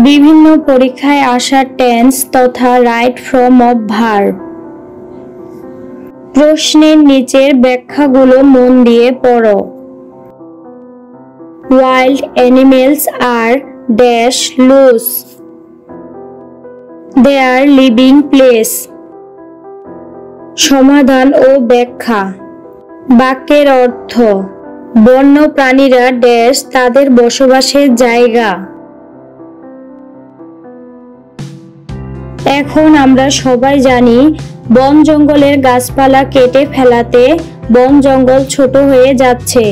বিভিন্ন পরীক্ষায় আসা টেন্স তথা রাইট ফর্ম অফ ভার্ব। প্রশ্নের নিচের ব্যাখ্যাগুলো মন দিয়ে পড়ো। Wild animals are dash loose. Their living place. সমাধান ও ব্যাখ্যা। বাক্যের অর্থ: বন্য প্রাণীরা ড্যাশ তাদের বসবাসের জায়গা। এখন আমরা সবাই জানি বন জঙ্গলের গাছপালা কেটে ফেলাতে বন জঙ্গল ছোট হয়ে যাচ্ছে।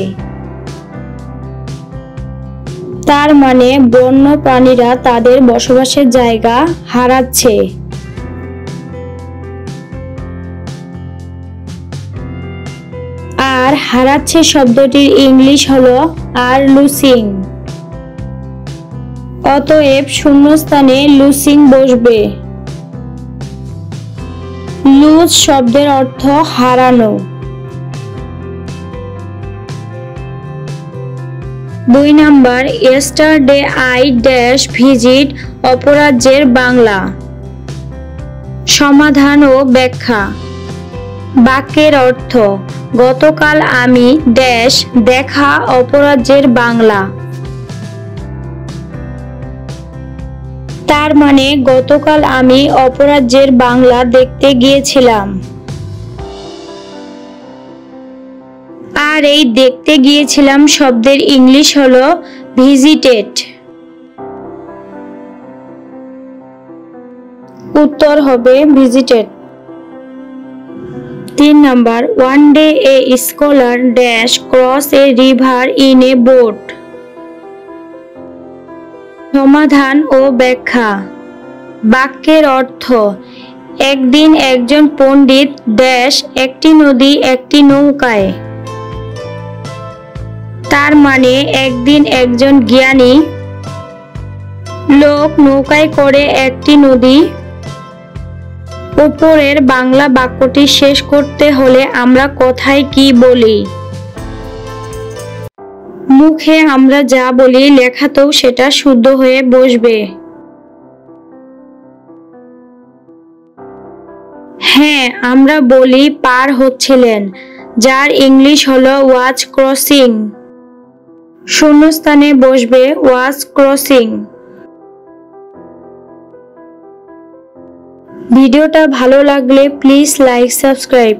তার মানে বন্য প্রাণীরা তাদের বসবাসের জায়গা হারাচ্ছে। আর হারাচ্ছে শব্দটির ইংলিশ হলো আর লুসিং। অতএব শূন্যস্থানে লুসিং বসবে। লুজ শব্দের অর্থ হারানো। 2 number, yesterday I dash visit অপরাজ্যের বাংলা। সমাধান ও ব্যাখ্যা। বাক্যের অর্থ: গতকাল আমি ড্যাশ দেখা অপরাজ্যের বাংলা। তার মানে গতকাল আমি অপরাজ্যের বাংলা দেখতে গিয়েছিলাম। আর এই দেখতে গিয়েছিলাম শব্দের ইংলিশ হলো ভিজিটেড। উত্তর হবে visited. 3 number, one day a scholar dash cross a river in a boat। সমাধান ও ব্যাখ্যা। বাক্যের অর্থ: একদিন একজন পণ্ডিত ড্যাশ একটি নদী একটি নৌকায়। তার মানে একদিন একজন জ্ঞানী লোক নৌকায় করে একটি নদী। উপরের বাংলা বাক্যটি শেষ করতে হলে আমরা কথায় কি বলি? মুখে আমরা যা বলি লেখাতেও সেটা শুদ্ধ হয়ে বসবে। হ্যাঁ, আমরা বলি পার হচ্ছিলেন, যার ইংলিশ হলো ওয়াজ ক্রসিং। শূন্যস্থানে বসবে ওয়াজ ক্রসিং। ভিডিওটা ভালো লাগলে প্লিজ লাইক সাবস্ক্রাইব।